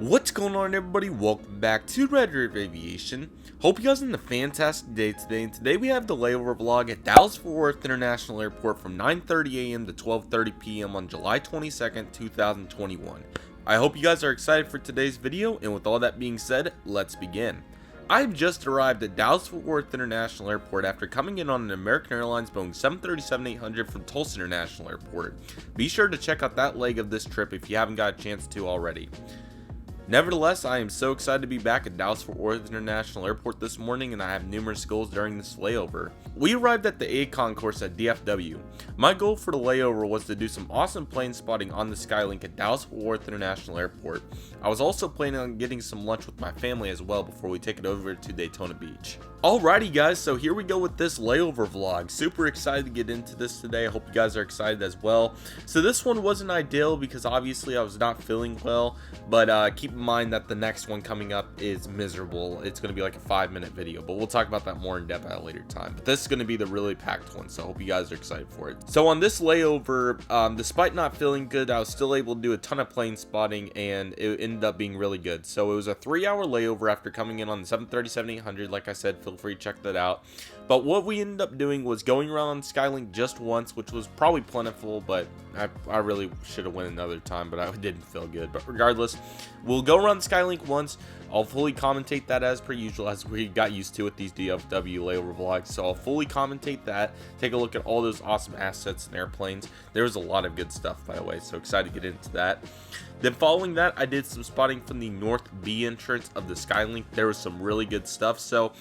What's going on, everybody? Welcome back to Redriveraviation. Hope you guys are having a fantastic day today. And today we have the layover vlog at Dallas-Fort Worth International Airport from 9:30 a.m. to 12:30 p.m. on July 22nd, 2021. I hope you guys are excited for today's video, and with all that being said, let's begin. I've just arrived at Dallas-Fort Worth International Airport after coming in on an American Airlines Boeing 737-800 from Tulsa International Airport. Be sure to check out that leg of this trip if you haven't got a chance to already. Nevertheless, I am so excited to be back at Dallas-Fort Worth International Airport this morning, and I have numerous goals during this layover. We arrived at the ACON course at DFW. My goal for the layover was to do some awesome plane spotting on the Skylink at Dallas-Fort Worth International Airport. I was also planning on getting some lunch with my family as well before we take it over to Daytona Beach. Alrighty guys, so here we go with this layover vlog. Super excited to get into this today. I hope you guys are excited as well. So this one wasn't ideal because obviously I was not feeling well, but keep in mind that the next one coming up is miserable. It's going to be like a 5-minute video, but we'll talk about that more in depth at a later time. But this is going to be the really packed one, so I hope you guys are excited for it. So on this layover, despite not feeling good, I was still able to do a ton of plane spotting, and it ended up being really good. So it was a 3-hour layover after coming in on the 737-800. Like I said, feel free to check that out. But what we ended up doing was going around Skylink just once, which was probably plentiful, but I really should have went another time, but I didn't feel good. But regardless, we'll go around Skylink once. I'll fully commentate that as per usual, as we got used to with these DFW layover vlogs. So I'll fully commentate that, take a look at all those awesome assets and airplanes. There was a lot of good stuff, by the way, so excited to get into that. Then following that, I did some spotting from the North B entrance of the Skylink. There was some really good stuff, so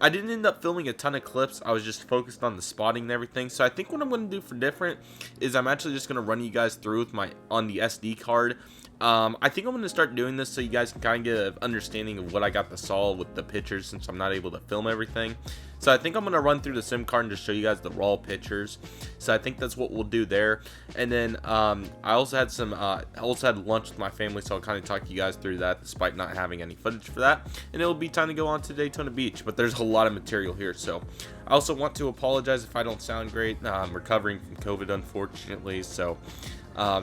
I didn't end up filming a ton of clips. I was just focused on the spotting and everything. So I think what I'm going to do for different is I'm actually just going to run you guys through with on the SD card. I think I'm going to start doing this so you guys can kind of get an understanding of what I got to saw with the pictures, since I'm not able to film everything. So I think I'm going to run through the SIM card and just show you guys the raw pictures. So I think that's what we'll do there. And then I also had lunch with my family, so I'll kind of talk you guys through that despite not having any footage for that. And it'll be time to go on to Daytona Beach, but there's a lot of material here. So I also want to apologize if I don't sound great. I'm recovering from COVID, unfortunately, so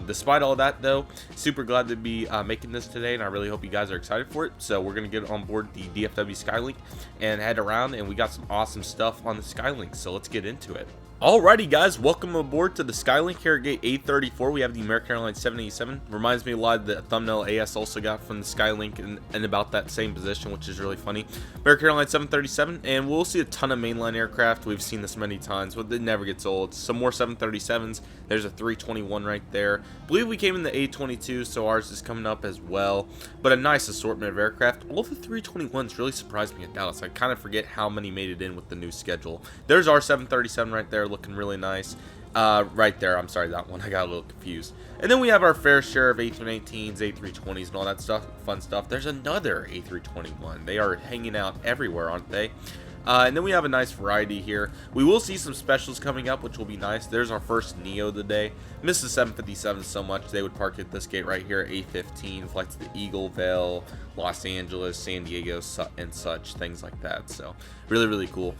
despite all that though, super glad to be making this today, and I really hope you guys are excited for it. So we're gonna get on board the DFW Skylink and head around, and we got some awesome stuff on the Skylink, so let's get into it. Alrighty guys, welcome aboard to the Skylink here at gate A34. We have the American Airlines 787. Reminds me a lot of the thumbnail AS also got from the Skylink, and about that same position, which is really funny. American Airlines 737, and we'll see a ton of mainline aircraft. We've seen this many times, but it never gets old. Some more 737s. There's a 321 right there. I believe we came in the A22, so ours is coming up as well. But a nice assortment of aircraft. All the 321s really surprised me at Dallas. I kind of forget how many made it in with the new schedule. There's our 737 right there, looking really nice. Right there, I'm sorry, that one, I got a little confused. And then we have our fair share of A319s, A320s, and all that stuff, fun stuff. There's another A321. They are hanging out everywhere, aren't they? And then we have a nice variety here. We will see some specials coming up, which will be nice. There's our first Neo of the day. Miss the 757 so much, they would park at this gate right here, A15, flights to Eagleville, Los Angeles, San Diego, and such, things like that. So really, really cool.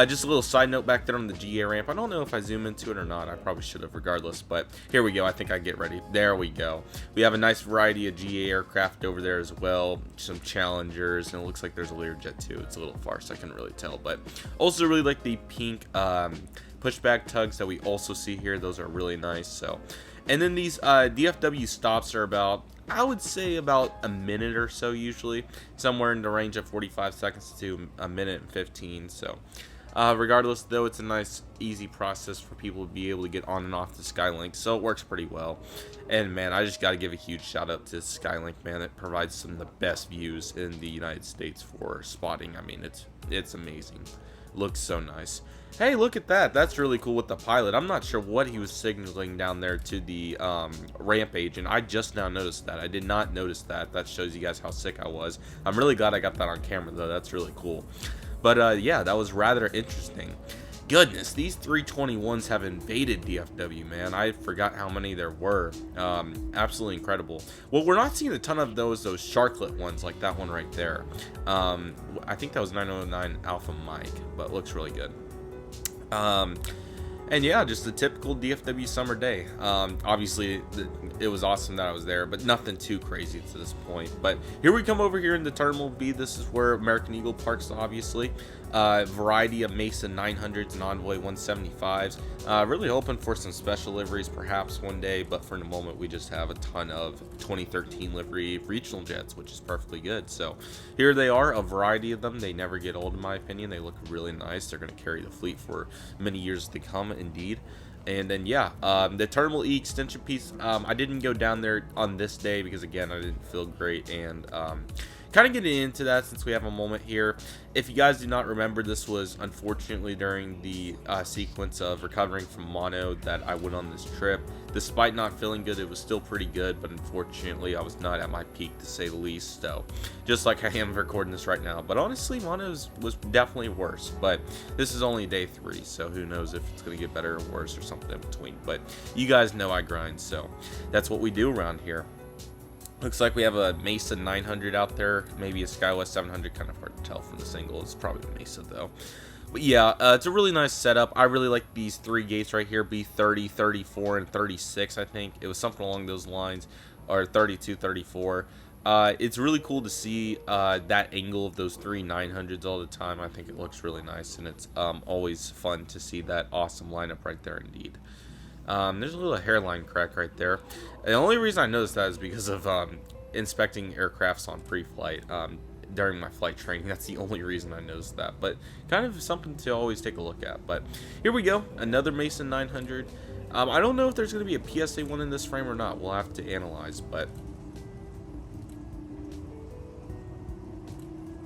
Just a little side note back there on the GA ramp. I don't know if I zoom into it or not. I probably should have regardless, but here we go. I think I get ready. There we go. We have a nice variety of GA aircraft over there as well. Some Challengers, and it looks like there's a Learjet too. It's a little far, so I couldn't really tell, but also really like the pink pushback tugs that we also see here. Those are really nice. So, and then these DFW stops are about, I would say, about a minute or so, usually somewhere in the range of 45 seconds to a minute and 15. So regardless though, it's a nice easy process for people to be able to get on and off the Skylink, so it works pretty well. And man, I just got to give a huge shout out to Skylink, man. It provides some of the best views in the United States for spotting. I mean, it's amazing. Looks so nice. Hey, look at that. That's really cool with the pilot. I'm not sure what he was signaling down there to the ramp agent. I just now noticed that. I did not notice that. That shows you guys how sick I was. I'm really glad I got that on camera though. That's really cool. But yeah, that was rather interesting. Goodness, these 321s have invaded DFW, man. I forgot how many there were. Absolutely incredible. Well, we're not seeing a ton of those Sharklet ones like that one right there. I think that was 909 Alpha Mike, but it looks really good. And yeah, just a typical DFW summer day. Obviously, it was awesome that I was there, but nothing too crazy to this point. But here we come over here into Terminal B. This is where American Eagle parks, obviously. Variety of Mesa 900s and Envoy 175s. Really hoping for some special liveries perhaps one day, but for the moment we just have a ton of 2013 livery regional jets, which is perfectly good. So here they are, a variety of them. They never get old in my opinion. They look really nice. They're going to carry the fleet for many years to come indeed. And then yeah, the Terminal E extension piece, I didn't go down there on this day because again I didn't feel great, and kind of getting into that since we have a moment here. If you guys do not remember, this was unfortunately during the sequence of recovering from mono that I went on this trip. Despite not feeling good, it was still pretty good, but unfortunately I was not at my peak to say the least. So just like I am recording this right now, but honestly mono was definitely worse, but this is only day 3, so who knows if it's going to get better or worse or something in between. But you guys know I grind, so that's what we do around here. Looks like we have a Mesa 900 out there, maybe a Skywest 700, kind of hard to tell from this angle. It's probably a Mesa though. But yeah, it's a really nice setup. I really like these 3 gates right here, B30, 34, and 36, I think. It was something along those lines, or 32, 34. It's really cool to see that angle of those 3 900s all the time. I think it looks really nice, and it's always fun to see that awesome lineup right there indeed. There's a little hairline crack right there. The only reason I noticed that is because of inspecting aircrafts on pre-flight during my flight training. That's the only reason I noticed that, but kind of something to always take a look at. But here we go, another Mason 900. I don't know if there's going to be a PSA 1 in this frame or not. We'll have to analyze, but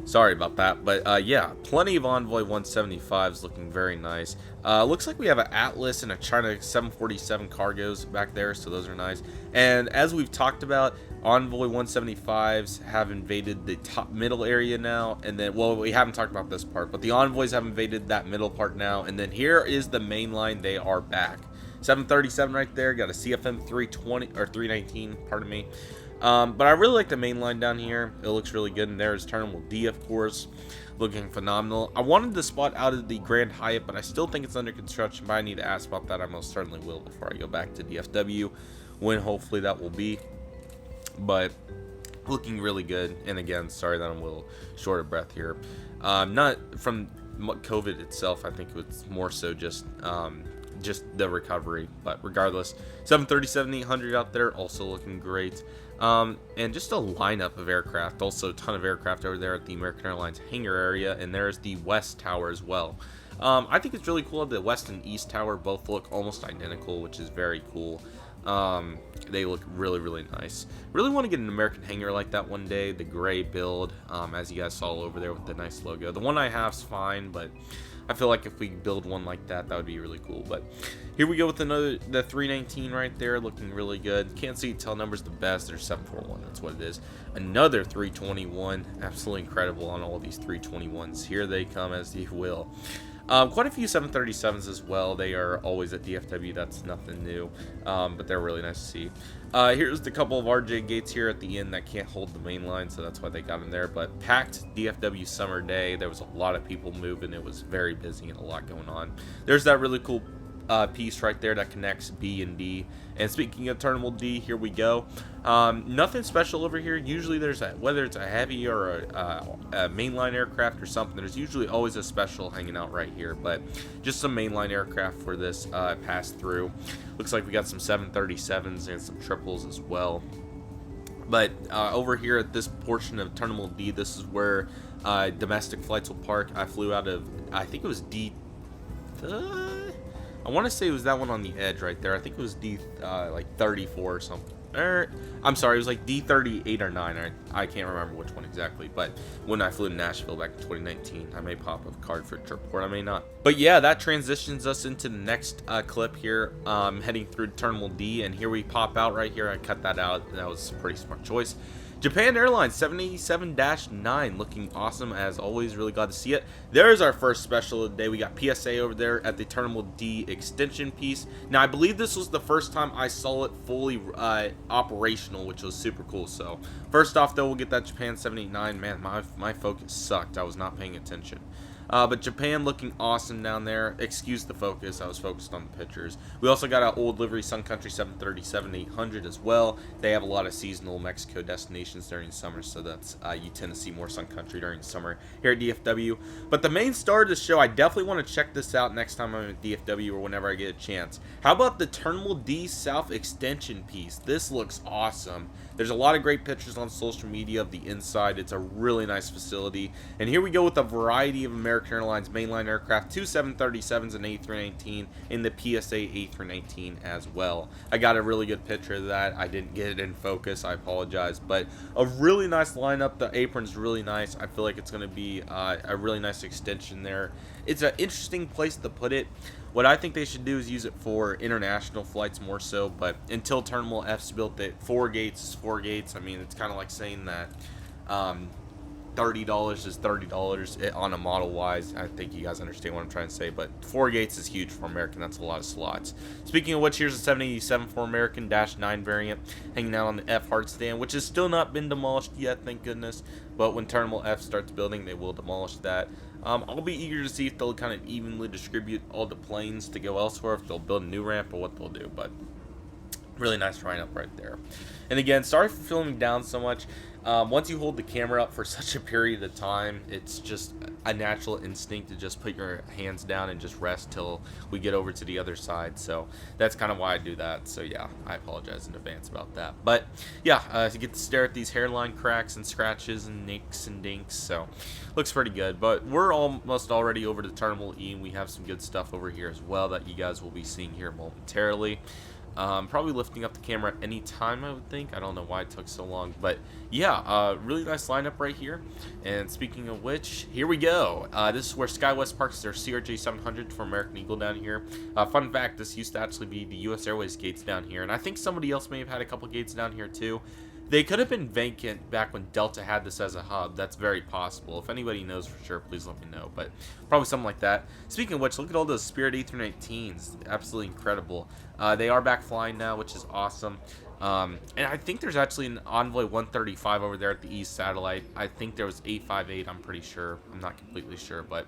sorry about that. But yeah, plenty of Envoy 175s looking very nice. Looks like we have an Atlas and a China 747 cargos back there, so those are nice. And as we've talked about, Envoy 175s have invaded the top middle area now, and then, well, we haven't talked about this part, but the Envoys have invaded that middle part now, and then here is the main line. They are back. 737 right there, got a CFM 320 or 319, pardon me. But I really like the main line down here. It looks really good. And there's Terminal D, of course, looking phenomenal. I wanted to spot out of the Grand Hyatt, but I still think it's under construction. But I need to ask about that. I most certainly will before I go back to DFW, when hopefully that will be. But looking really good. And again, sorry that I'm a little short of breath here. Not from COVID itself. I think it's more so just the recovery. But regardless, 737-800 out there, also looking great. And just a lineup of aircraft. Also a ton of aircraft over there at the American Airlines hangar area, and there's the West Tower as well. I think it's really cool that the West and East Tower both look almost identical, which is very cool. They look really, really nice. Really want to get an American hangar like that one day. The gray build, as you guys saw over there with the nice logo. The one I have's fine, but I feel like if we build one like that, that would be really cool. But here we go with the 319 right there, looking really good. Can't see tail numbers the best. There's 741, that's what it is. Another 321, absolutely incredible on all of these 321s. Here they come, as you will. Quite a few 737s as well. They are always at DFW. That's nothing new, but they're really nice to see. Here's the couple of RJ gates here at the end that can't hold the main line, so that's why they got in there. But packed DFW summer day. There was a lot of people moving. It was very busy and a lot going on. There's that really cool piece right there that connects B and D. And speaking of Terminal D, here we go. Nothing special over here. Usually there's whether it's a heavy or a mainline aircraft or something, there's usually always a special hanging out right here. But just some mainline aircraft for this pass through. Looks like we got some 737s and some triples as well. But over here at this portion of Terminal D, this is where domestic flights will park. I flew out of, I think it was I want to say it was that one on the edge right there. I think it was D like 34 or something. I'm sorry, it was like D38 or 9. I can't remember which one exactly. But when I flew to Nashville back in 2019, I may pop a card for a trip report, I may not. But yeah, that transitions us into the next clip here, heading through Terminal D. And here we pop out right here. I cut that out. That was a pretty smart choice. Japan Airlines 787-9, looking awesome as always. Really glad to see it. There's our first special of the day. We got PSA over there at the Terminal D extension piece. Now I believe this was the first time I saw it fully operational, which was super cool. So first off though, we'll get that Japan 789. Man, my focus sucked. I was not paying attention. But Japan looking awesome down there. Excuse the focus, I was focused on the pictures. We also got our old livery Sun Country 737-800 as well. They have a lot of seasonal Mexico destinations during summer, so that's you tend to see more Sun Country during summer here at DFW. But the main star of the show, I definitely want to check this out next time I'm at DFW or whenever I get a chance. How about the Terminal D South extension piece? This looks awesome. There's a lot of great pictures on social media of the inside. It's a really nice facility. And here we go with a variety of American Airlines mainline aircraft, 2 737s and A319, and the PSA A319 as well. I got a really good picture of that. I didn't get it in focus. I apologize. But a really nice lineup. The apron's really nice. I feel like it's going to be a really nice extension there. It's an interesting place to put it. What I think they should do is use it for international flights more so, but until Terminal F's built it, 4 gates is 4 gates. I mean, it's kind of like saying that $30 is $30 on a model wise. I think you guys understand what I'm trying to say, but 4 gates is huge for American. That's a lot of slots. Speaking of which, here's a 787 for American -9 variant hanging out on the F hard stand, which has still not been demolished yet, thank goodness. But when Terminal F starts building, they will demolish that. I'll be eager to see if they'll kind of evenly distribute all the planes to go elsewhere, if they'll build a new ramp or what they'll do. But really nice lineup right there. And again, sorry for filming down so much. Once you hold the camera up for such a period of time, it's just a natural instinct to just put your hands down and just rest till we get over to the other side. So that's kind of why I do that. So yeah, I apologize in advance about that. But yeah, you get to stare at these hairline cracks and scratches and nicks and dinks. So looks pretty good. But we're almost already over to Terminal E, and we have some good stuff over here as well that you guys will be seeing here momentarily. Probably lifting up the camera at any time, I would think. I don't know why it took so long, but yeah, really nice lineup right here. And speaking of which, here we go. This is where SkyWest parks their CRJ 700 for American Eagle down here. Fun fact, this used to actually be the US Airways gates down here, and I think somebody else may have had a couple gates down here too. They could have been vacant back when Delta had this as a hub. That's very possible. If anybody knows for sure, please let me know. But probably something like that. Speaking of which, look at all those Spirit A319s. Absolutely incredible. They are back flying now, which is awesome. And I think there's actually an Envoy 135 over there at the East Satellite. I think there was 858, I'm pretty sure. I'm not completely sure, but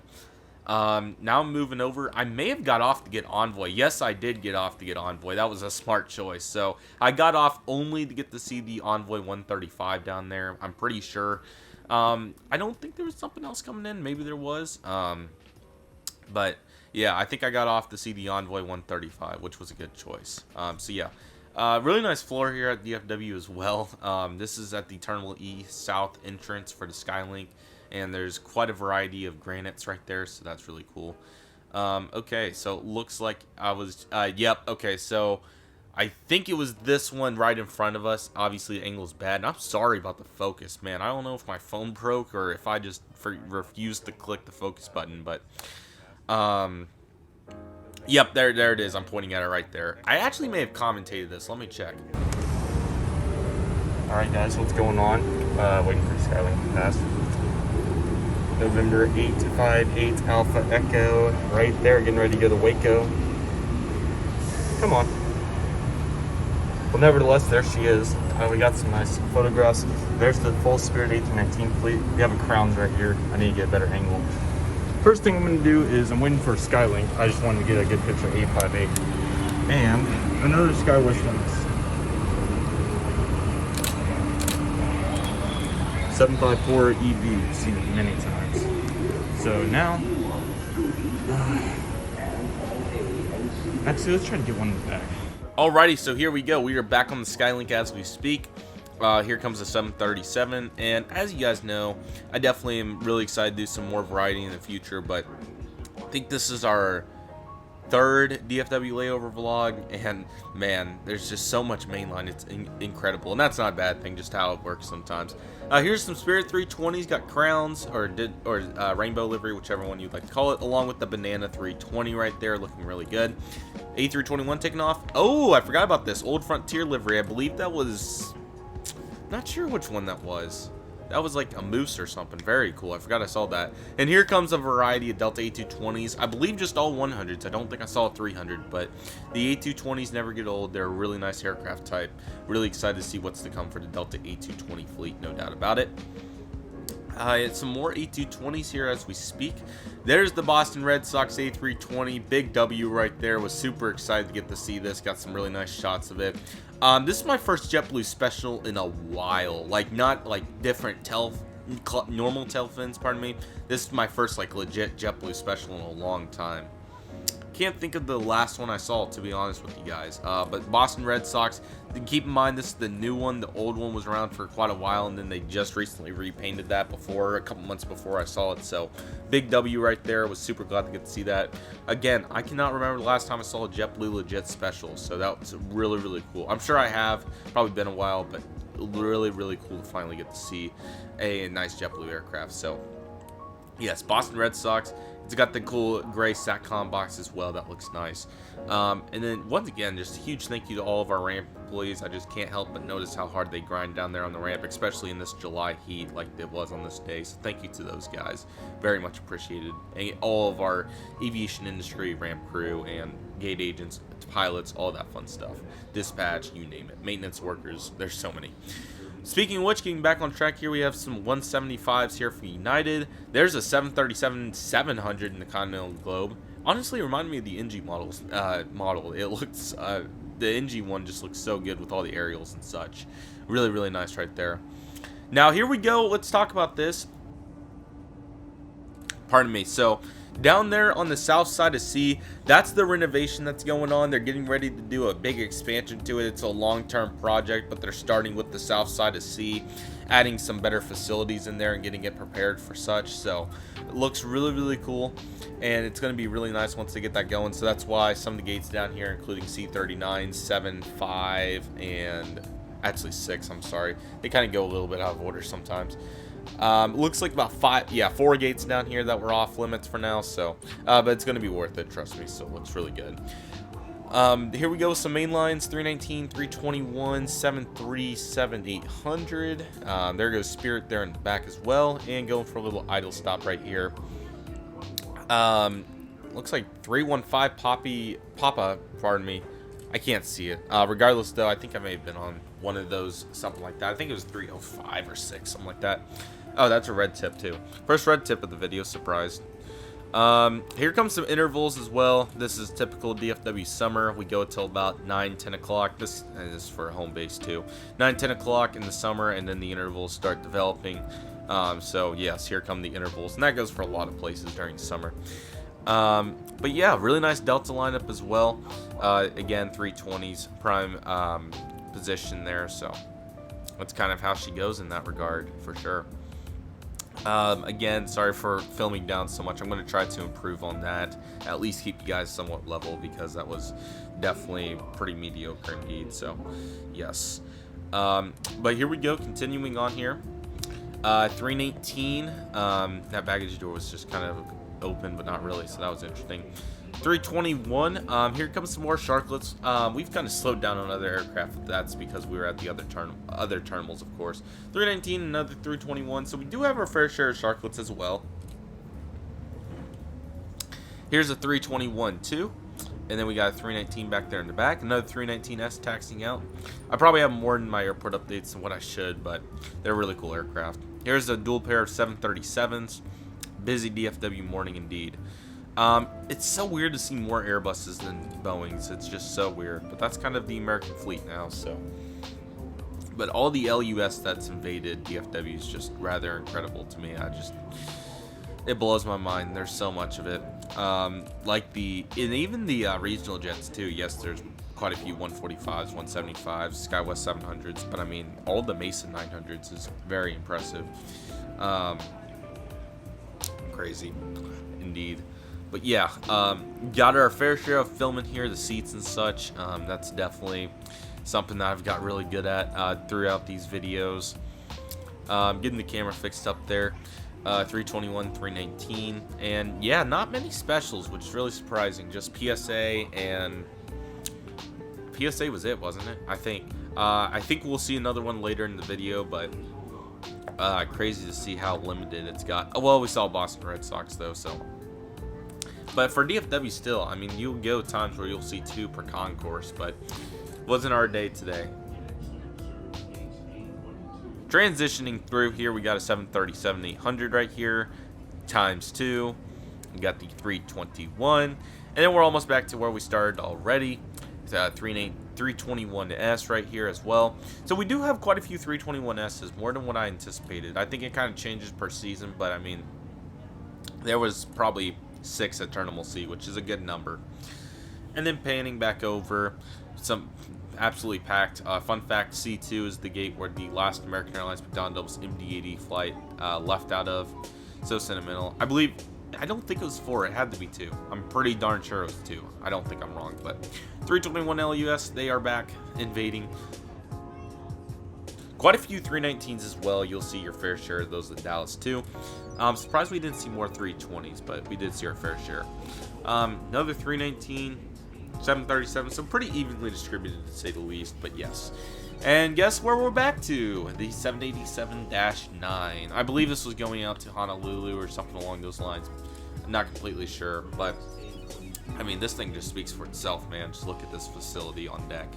now I'm moving over. I may have got off to get Envoy. Yes, I did get off to get Envoy. That was a smart choice. So I got off only to get to see the Envoy 135 down there. I'm pretty sure. I don't think there was something else coming in. Maybe there was. But yeah, I think I got off to see the Envoy 135, which was a good choice. So yeah. Really nice floor here at DFW as well. This is at the Terminal E South entrance for the Skylink. And there's quite a variety of granites right there, so that's really cool. Okay, so it looks like I was... yep, okay, so I think it was this one right in front of us. Obviously, the angle's bad, and I'm sorry about the focus, man. I don't know if my phone broke or if I just refused to click the focus button, but... yep, there it is. I'm pointing at it right there. I actually may have commentated this. Let me check. Alright, guys, what's going on? Waiting for the Skylink to pass. November 858 Alpha Echo, right there, getting ready to go to Waco. Come on. Well, nevertheless, there she is. We got some nice photographs. There's the full Spirit A319 fleet. We have a crowns right here. I need to get a better angle. First thing I'm going to do is I'm waiting for Skylink. I just wanted to get a good picture of 858. And another SkyWest one. 754 EV, you've seen it many times. So now, actually, let's try to get one in the back. Alrighty, so here we go. We are back on the Skylink as we speak. Here comes the 737, and as you guys know, I definitely am really excited to do some more variety in the future, but I think this is our third DFW layover vlog, and man, there's just so much mainline. It's incredible, and that's not a bad thing, just how it works sometimes. Here's some Spirit 320s, got crowns or rainbow livery, whichever one you'd like to call it, along with the banana 320 right there, looking really good. A321 taking off. Oh, I forgot about this old Frontier livery. I believe that was, not sure which one that was. That was like a moose or something. Very cool. I forgot I saw that. And here comes a variety of Delta A220s. I believe just all 100s. I don't think I saw a 300, but the A220s never get old. They're a really nice aircraft type. Really excited to see what's to come for the Delta A220 fleet, no doubt about it. Some more A220s here as we speak. There's the Boston Red Sox A320, big W right there. Was super excited to get to see this. Got some really nice shots of it. This is my first JetBlue special in a while. Like, not like different normal tail fins, pardon me. This is my first like legit JetBlue special in a long time. Can't think of the last one I saw, to be honest with you guys. But Boston Red Sox, keep in mind this is the new one. The old one was around for quite a while, and then they just recently repainted that a couple months before I saw it. So big W right there. Was super glad to get to see that. Again, I cannot remember the last time I saw a JetBlue legit special, so that was really, really cool. I'm sure I have, probably been a while, but really, really cool to finally get to see a nice JetBlue aircraft. So yes, Boston Red Sox. It's got the cool gray SATCOM box as well. That looks nice. And then once again, just a huge thank you to all of our ramp employees. I just can't help but notice how hard they grind down there on the ramp, especially in this July heat like it was on this day. So thank you to those guys. Very much appreciated. And all of our aviation industry ramp crew and gate agents, pilots, all that fun stuff. Dispatch, you name it. Maintenance workers. There's so many. Speaking of which, getting back on track here, we have some 175s here for United. There's a 737-700 in the Continental Globe. Honestly, it reminded me of the NG model. It looks, the NG one just looks so good with all the aerials and such. Really, really nice right there. Now, here we go. Let's talk about this. Pardon me. So, down there on the south side of C, that's the renovation that's going on. They're getting ready to do a big expansion to it. It's a long-term project, but they're starting with the south side of C, adding some better facilities in there and getting it prepared for such. So it looks really, really cool, and it's going to be really nice once they get that going. So that's why some of the gates down here, including C39, 7, 5, and actually 6, I'm sorry. They kind of go a little bit out of order sometimes. Looks like about 4 gates down here that were off limits for now, so but it's going to be worth it, trust me. So it looks really good. Here we go with some main lines: 319, 321, 737, 800. There goes Spirit there in the back as well, and going for a little idle stop right here. Looks like 315 Papa, pardon me. I can't see it. Regardless, though, I think I may have been on one of those, something like that. I think it was 305 or 6, something like that. Oh, that's a red tip, too. First red tip of the video, surprised. Here comes some intervals as well. This is typical DFW summer. We go until about 9, 10 o'clock. This is for home base, too. 9, 10 o'clock in the summer, and then the intervals start developing. So, yes, here come the intervals. And that goes for a lot of places during summer. But yeah, really nice Delta lineup as well. Again, 320s prime position there, so that's kind of how she goes in that regard for sure. Again, sorry for filming down so much. I'm going to try to improve on that, at least keep you guys somewhat level, because that was definitely pretty mediocre indeed. So yes, but here we go, continuing on here. 319, that baggage door was just kind of open, but not really, so that was interesting. 321, here comes some more sharklets. We've kind of slowed down on other aircraft, but that's because we were at the other terminals, of course. 319, another 321, so we do have our fair share of sharklets as well. Here's a 321 too, and then we got a 319 back there in the back, another 319S taxiing out. I probably have more in my airport updates than what I should, but they're really cool aircraft. Here's a dual pair of 737s. Busy DFW morning indeed. It's so weird to see more Airbuses than Boeings. It's just so weird, but that's kind of the American fleet now. So, but all the LUS that's invaded DFW is just rather incredible to me. It blows my mind. There's so much of it. Like and even the regional jets too. Yes, there's quite a few 145s, 175s, SkyWest 700s, but I mean all the Mason 900s is very impressive. Crazy indeed. But yeah, got our fair share of filming here, the seats and such. That's definitely something that I've got really good at throughout these videos. Getting the camera fixed up there. 321, 319, and yeah, not many specials, which is really surprising. Just PSA, and PSA was it, wasn't it? I think we'll see another one later in the video, but crazy to see how limited it's got. Well, we saw Boston Red Sox though, so. But for DFW still, I mean, you'll go times where you'll see 2 per concourse, but wasn't our day today. transitioning through here, we got a 737-800 right here, ×2. We got the 321, and then we're almost back to where we started already. It's a 321S right here as well. So we do have quite a few 321Ss, more than what I anticipated. I think it kind of changes per season, but I mean, there was probably 6 at Terminal C, which is a good number. And then panning back over, some absolutely packed. Fun fact, C2 is the gate where the last American Airlines McDonnell MD-80 flight left out of. So sentimental. I don't think it was 4. It had to be 2. I'm pretty darn sure it was 2. I don't think I'm wrong, but 321 LUS, they are back invading. Quite a few 319s as well. You'll see your fair share of those at Dallas too. I'm surprised we didn't see more 320s, but we did see our fair share. Another 319, 737, so pretty evenly distributed to say the least, but yes. And guess where we're back to? The 787-9. I believe this was going out to Honolulu or something along those lines. I'm not completely sure, but I mean, this thing just speaks for itself, man. Just look at this facility on deck.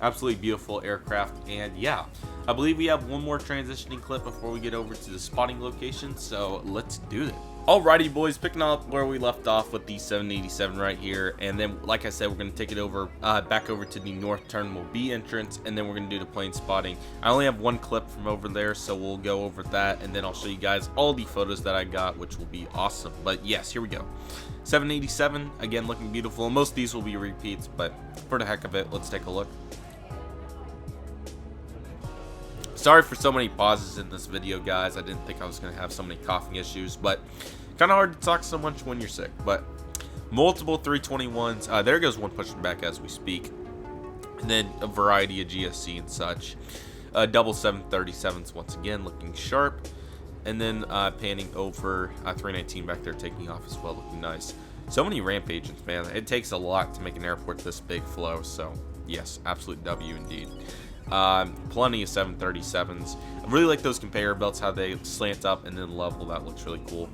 Absolutely beautiful aircraft. And yeah, I believe we have one more transitioning clip before we get over to the spotting location, so let's do it. Alrighty, boys, picking up where we left off with the 787 right here, and then like I said, we're going to take it over back over to the North Terminal B entrance, and then we're going to do the plane spotting. I only have one clip from over there, so we'll go over that, and then I'll show you guys all the photos that I got, which will be awesome. But yes, here we go. 787, again, looking beautiful. Most of these will be repeats, but for the heck of it, let's take a look. Sorry for so many pauses in this video, guys. I didn't think I was going to have so many coughing issues, but kind of hard to talk so much when you're sick. But multiple 321s. There goes one pushing back as we speak. And then a variety of GSC and such. Double 737s once again looking sharp. And then panning over 319 back there taking off as well, looking nice. So many ramp agents, man. It takes a lot to make an airport this big flow. So yes, absolute W indeed. Plenty of 737s. I really like those conveyor belts, how they slant up and then level. That looks really cool.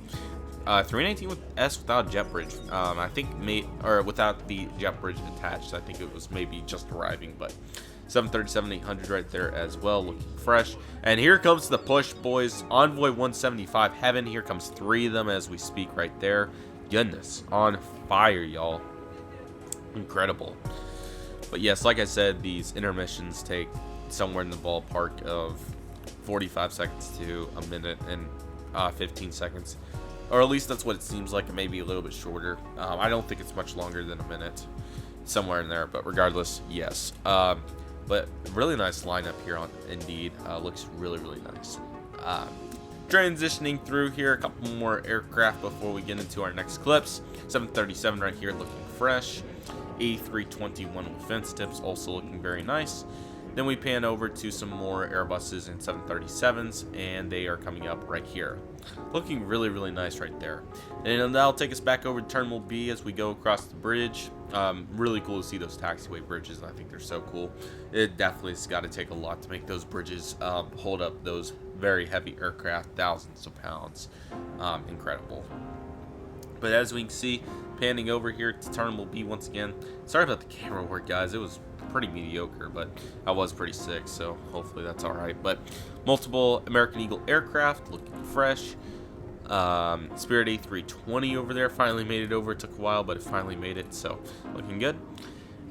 319 with S without jet bridge. I think without the jet bridge attached. I think it was maybe just arriving, but 737-800 right there as well, looking fresh. And here comes the push, boys. Envoy 175 heaven. Here comes 3 of them as we speak right there. Goodness, on fire, y'all. Incredible. But yes, like I said, these intermissions take somewhere in the ballpark of 45 seconds to a minute and 15 seconds. Or at least that's what it seems like. It may be a little bit shorter. I don't think it's much longer than a minute. Somewhere in there. But regardless, yes. But really nice lineup here on Indeed. Looks really, really nice. Transitioning through here, a couple more aircraft before we get into our next clips. 737 right here looking fresh. A321 with fence tips also looking very nice. Then we pan over to some more Airbuses and 737s, and they are coming up right here. Looking really, really nice right there. And that'll take us back over to Terminal B as we go across the bridge. Really cool to see those taxiway bridges, and I think they're so cool. It definitely has got to take a lot to make those bridges hold up those very heavy aircraft, thousands of pounds. Incredible. But as we can see, panning over here to Terminal B once again. Sorry about the camera work, guys. It was pretty mediocre, but I was pretty sick, so hopefully that's all right. But multiple American Eagle aircraft looking fresh. Spirit A320 over there finally made it over. It took a while, but it finally made it, so looking good.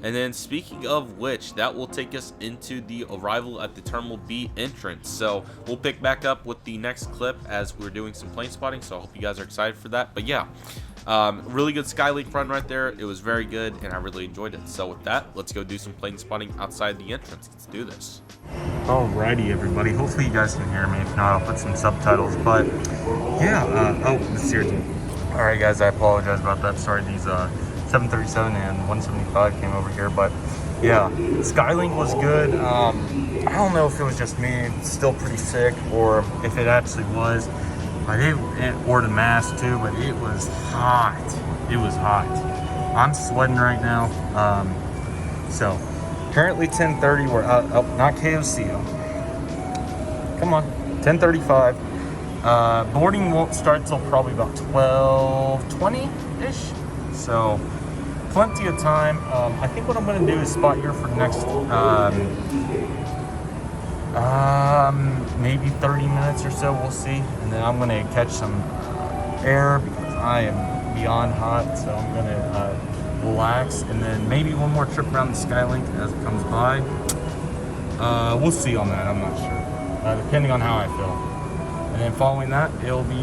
And then speaking of which, that will take us into the arrival at the Terminal B entrance. So we'll pick back up with the next clip as we're doing some plane spotting. So I hope you guys are excited for that. But yeah, really good Skylink run right there. It was very good, and I really enjoyed it. So with that, let's go do some plane spotting outside the entrance. Let's do this. Alrighty, everybody. Hopefully you guys can hear me. If not, I'll put some subtitles. But yeah, oh, seriously. Alright, guys, I apologize about that. Sorry, these 737 and 175 came over here, but yeah, Skylink was good. I don't know if it was just me still pretty sick or if it actually was, but it or the mask too, but it was hot. It was hot. I'm sweating right now. So currently 10:30. We're not KOC. Come on, 10:35. Boarding won't start till probably about 12:20 ish. So plenty of time. I think what I'm going to do is spot here for the next Maybe 30 minutes or so, we'll see. And then I'm gonna catch some air because I am beyond hot, so I'm gonna relax, and then maybe one more trip around the Skylink as it comes by. We'll see on that, I'm not sure, depending on how I feel. And then following that, it'll be,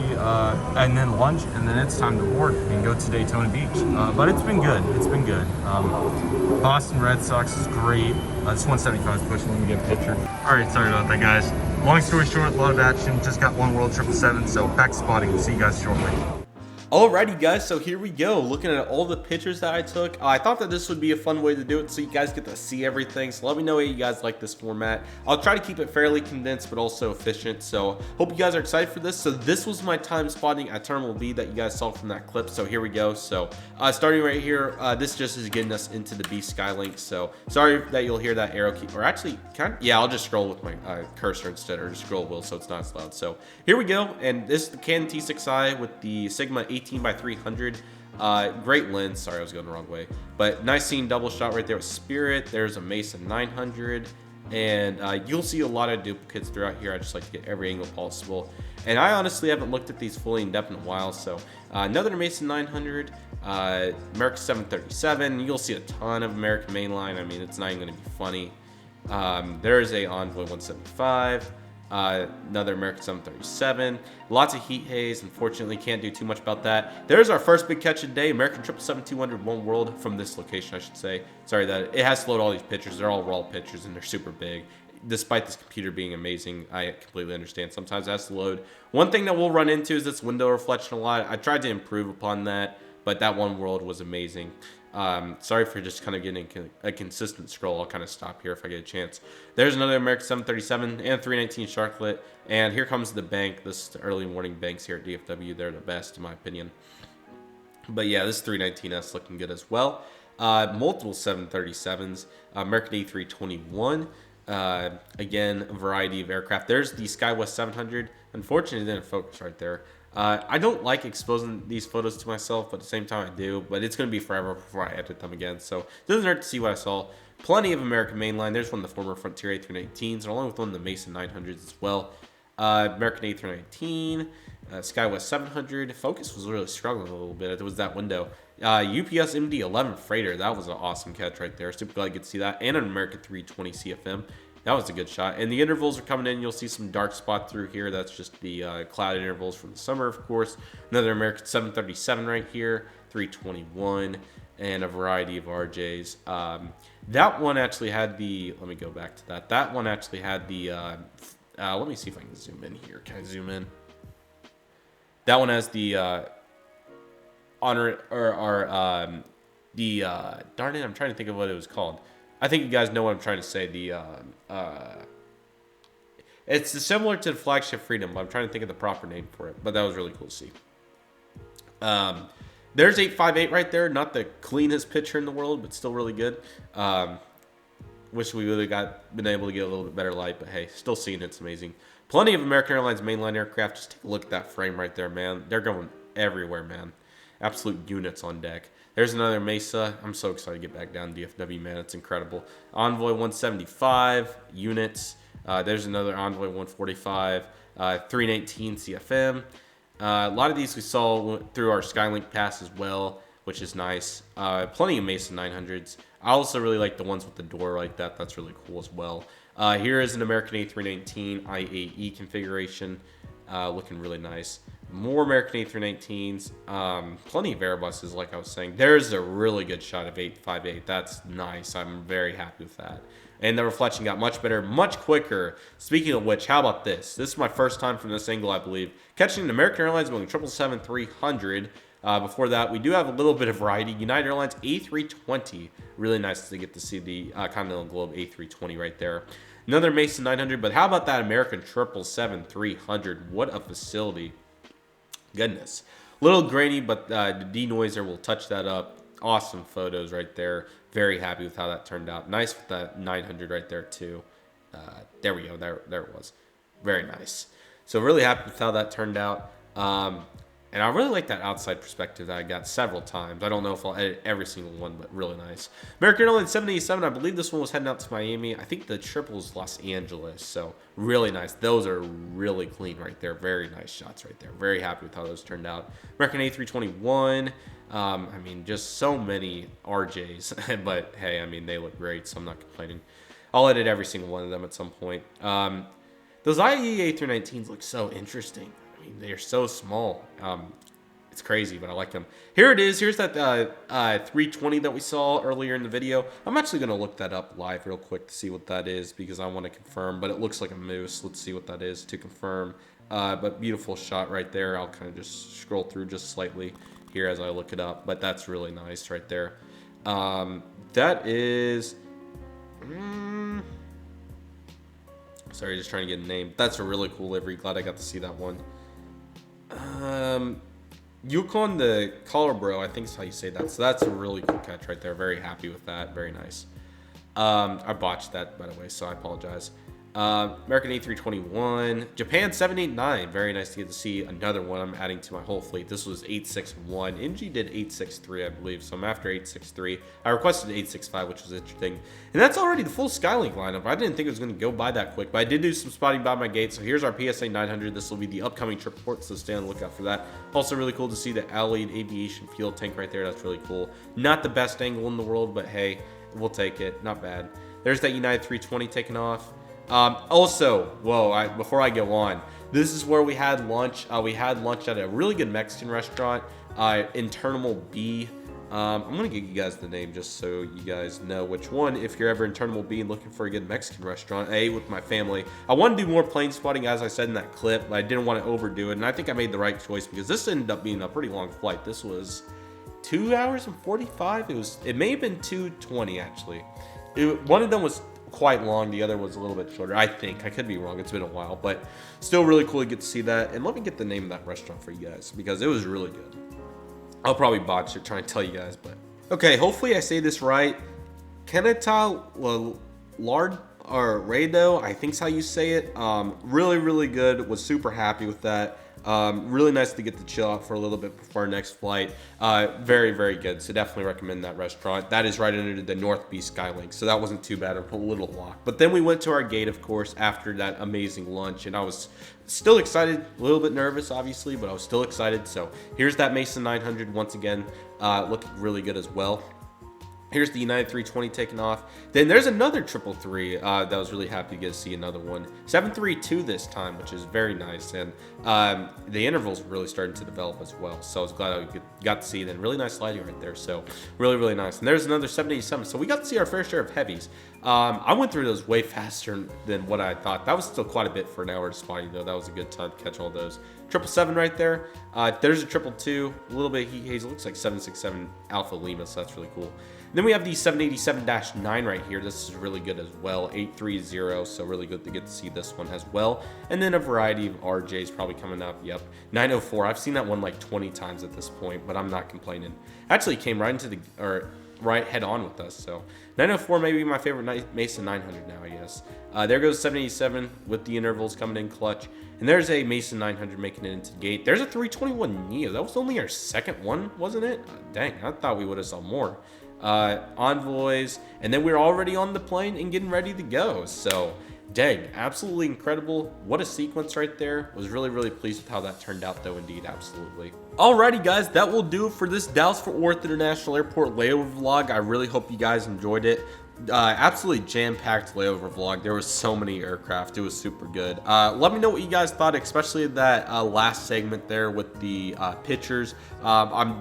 and then lunch, and then it's time to board and go to Daytona Beach. But it's been good, it's been good. Boston Red Sox is great. This 175 is pushing, let me get a picture. All right, sorry about that, guys. Long story short, a lot of action. Just got one World 777, so back spotting. See you guys shortly. Alrighty guys, so here we go, looking at all the pictures that I took. I thought that this would be a fun way to do it so you guys get to see everything, so let me know how you guys like this format. I'll try to keep it fairly condensed but also efficient, so hope you guys are excited for this. So this was my time spotting at Terminal B that you guys saw from that clip, so here we go. So starting right here, this just is getting us into the B Skylink, so sorry that you'll hear that arrow key, or actually, yeah, I'll just scroll with my cursor instead, or just scroll wheel so it's not as loud. So here we go, and this is the Canon T6i with the Sigma 18x300. Great lens. Sorry, I was going the wrong way. But nice seeing double shot right there with Spirit. There's a Mason 900. And you'll see a lot of duplicates throughout here. I just like to get every angle possible. And I honestly haven't looked at these fully in depth in a while. So another Mason 900. American 737. You'll see a ton of American mainline. I mean, it's not even going to be funny. There's a Envoy 175. Another American 737, lots of heat haze. Unfortunately, can't do too much about that. There's our first big catch of the day, American 777-200 One World from this location, I should say. Sorry that it has to load all these pictures. They're all raw pictures and they're super big. Despite this computer being amazing, I completely understand. Sometimes it has to load. One thing that we'll run into is this window reflection a lot. I tried to improve upon that, but that One World was amazing. Sorry for just kind of getting a consistent scroll. I'll kind of stop here if I get a chance. There's another American 737 and 319 Sharklet. And here comes the bank. This is the early morning banks here at DFW. They're the best in my opinion. But yeah, this 319S looking good as well. Multiple 737s. American A321. Again, a variety of aircraft. There's the SkyWest 700. Unfortunately, it didn't focus right there. I don't like exposing these photos to myself, but at the same time I do. But it's going to be forever before I edit them again. So it doesn't hurt to see what I saw. Plenty of American mainline. There's one of the former Frontier A319s, along with one of the Mason 900s as well. American A319, SkyWest 700. Focus was really struggling a little bit. It was that window. UPS MD-11 freighter. That was an awesome catch right there. Super glad you get to see that. And an American 320 CFM. That was a good shot. And the intervals are coming in. You'll see some dark spot through here. That's just the cloud intervals from the summer, of course. Another American 737 right here, 321, and a variety of RJs. That one actually had the, let me go back to that. That one actually had the, let me see if I can zoom in here. Can I zoom in? That one has the darn it, I'm trying to think of what it was called. I think you guys know what I'm trying to say. It's similar to the Flagship Freedom, but I'm trying to think of the proper name for it. But that was really cool to see. There's 858 right there. Not the cleanest picture in the world, but still really good. Wish we would have been able to get a little bit better light, but hey, still seeing it's amazing. Plenty of American Airlines mainline aircraft. Just take a look at that frame right there, man. They're going everywhere, man. Absolute units on deck. There's another Mesa. I'm so excited to get back down to DFW, man. It's incredible. Envoy 175 units. There's another Envoy 145. 319 CFM. A lot of these we saw through our Skylink pass as well, which is nice. Plenty of Mason 900s. I also really like the ones with the door like that. That's really cool as well. Here is an American A319 IAE configuration. Looking really nice. More American A319s. Plenty of Airbuses, like I was saying. There's a really good shot of 858. That's nice. I'm very happy with that. And the reflection got much better, much quicker. Speaking of which, how about this? This is my first time from this angle, I believe. Catching an American Airlines Boeing 777-300. Before that, we do have a little bit of variety. United Airlines A320. Really nice to get to see the Continental Globe A320 right there. Another Mason 900, but how about that American 777-300? What a facility. Goodness. Little grainy, but the denoiser will touch that up. Awesome photos right there. Very happy with how that turned out. Nice with that 900 right there too. There we go. There it was. Very nice. So really happy with how that turned out. And I really like that outside perspective that I got several times. I don't know if I'll edit every single one, but really nice. American Airlines 787, I believe this one was heading out to Miami. I think the triple is Los Angeles, so really nice. Those are really clean right there. Very nice shots right there. Very happy with how those turned out. American A321, I mean, just so many RJs, but hey, I mean, they look great, so I'm not complaining. I'll edit every single one of them at some point. Those IE A319s look so interesting. I mean, they're so small. It's crazy, but I like them. Here it is. Here's that 320 that we saw earlier in the video. I'm actually going to look that up live real quick to see what that is because I want to confirm, but it looks like a moose. Let's see what that is to confirm. But beautiful shot right there. I'll kind of just scroll through just slightly here as I look it up, but that's really nice right there. That is... sorry, just trying to get a name. That's a really cool livery. Glad I got to see that one. Yukon the Collar Bro, I think is how you say that. So that's a really cool catch right there. Very happy with that. Very nice. I botched that, by the way, so I apologize. American A321. Japan 789. Very nice to get to see another one I'm adding to my whole fleet. This was 861. NG did 863, I believe. So I'm after 863. I requested 865, which was interesting. And that's already the full Skylink lineup. I didn't think it was going to go by that quick, but I did do some spotting by my gate. So here's our PSA 900. This will be the upcoming trip report, so stay on the lookout for that. Also really cool to see the Allied Aviation fuel tank right there. That's really cool. Not the best angle in the world, but hey, we'll take it. Not bad. There's that United 320 taking off. Also, before I go on, this is where we had lunch. We had lunch at a really good Mexican restaurant in Terminal B. I'm going to give you guys the name just so you guys know which one. If you're ever in Terminal B and looking for a good Mexican restaurant, I ate with my family. I want to do more plane spotting, as I said in that clip, but I didn't want to overdo it. And I think I made the right choice because this ended up being a pretty long flight. This was 2 hours and 45. It may have been 2:20 actually. One of them was quite long, the other was a little bit shorter. I think I could be wrong, it's been a while, but still really cool to get to see that. And let me get the name of that restaurant for you guys because it was really good. I'll probably botch it trying to tell you guys, but okay, hopefully I say this right. Kenata Lard or Rado, I think's how you say it. Really good. Was super happy with that. Really nice to get to chill out for a little bit before our next flight. Very good. So definitely recommend that restaurant. That is right under the North Beach Skylink. So that wasn't too bad of a little walk. But then we went to our gate, of course, after that amazing lunch. And I was still excited, a little bit nervous, obviously, but I was still excited. So here's that Mason 900 once again, looking really good as well. Here's the United 320 taking off. Then there's another 333 that I was really happy to get to see another one. 732 this time, which is very nice. And the intervals really starting to develop as well. So I was glad I got to see it. And really nice lighting right there. So really nice. And there's another 787. So we got to see our fair share of heavies. I went through those way faster than what I thought. That was still quite a bit for an hour of spotting, though. That was a good time to catch all those. 777 right there. There's a 222. A little bit heat haze. It looks like 767 Alpha Lima, so that's really cool. Then we have the 787-9 right here. This is really good as well. 830, so really good to get to see this one as well. And then a variety of RJs probably coming up. Yep. 904. I've seen that one like 20 times at this point, but I'm not complaining. Actually came right into right head on with us. So 904 may be my favorite Mason 900 now, I guess. There goes 787 with the intervals coming in clutch. And there's a Mason 900 making it into the gate. There's a 321 Neo. That was only our second one, wasn't it? Dang, I thought we would have saw more. Envoys, and then we're already on the plane and getting ready to go. So dang, absolutely incredible. What a sequence right there. Was really pleased with how that turned out, though. Indeed, absolutely. Alrighty guys, that will do it for this Dallas-Fort Worth International Airport layover vlog. I really hope you guys enjoyed it. Absolutely jam-packed layover vlog. There was so many aircraft. It was super good. Let me know what you guys thought, especially that last segment there with the pictures. I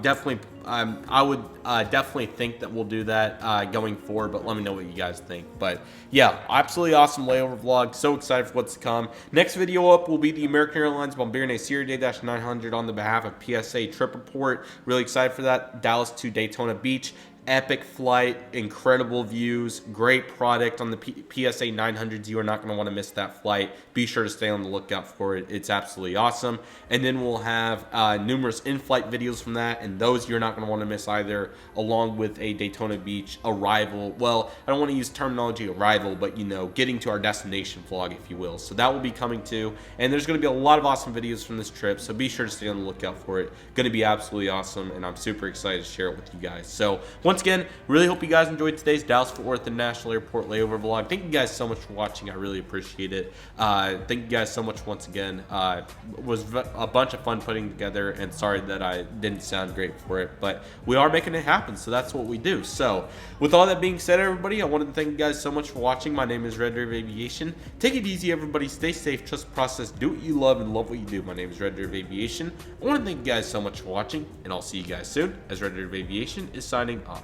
would definitely think that we'll do that going forward, but let me know what you guys think. But yeah, absolutely awesome layover vlog. So excited for what's to come. Next video up will be the American Airlines Bombardier Serie-900 on the behalf of PSA Trip Report. Really excited for that. Dallas to Daytona Beach. Epic flight, incredible views, great product on the PSA 900s. You are not going to want to miss that flight. Be sure to stay on the lookout for it. It's absolutely awesome. And then we'll have numerous in-flight videos from that, and those you're not going to want to miss either, along with a Daytona Beach arrival. Well, I don't want to use terminology arrival, but, you know, getting to our destination vlog, if you will. So that will be coming too. And there's going to be a lot of awesome videos from this trip, so be sure to stay on the lookout for it. Going to be absolutely awesome, and I'm super excited to share it with you guys. So once again, really hope you guys enjoyed today's Dallas-Fort Worth International Airport layover vlog. Thank you guys so much for watching. I really appreciate it. Thank you guys so much once again. It was a bunch of fun putting together, and sorry that I didn't sound great for it, but we are making it happen, so that's what we do. So with all that being said, everybody, I wanted to thank you guys so much for watching. My name is Redriveraviation. Take it easy, everybody. Stay safe, trust the process, do what you love, and love what you do. My name is Redriveraviation. I want to thank you guys so much for watching, and I'll see you guys soon as Redriveraviation is signing off.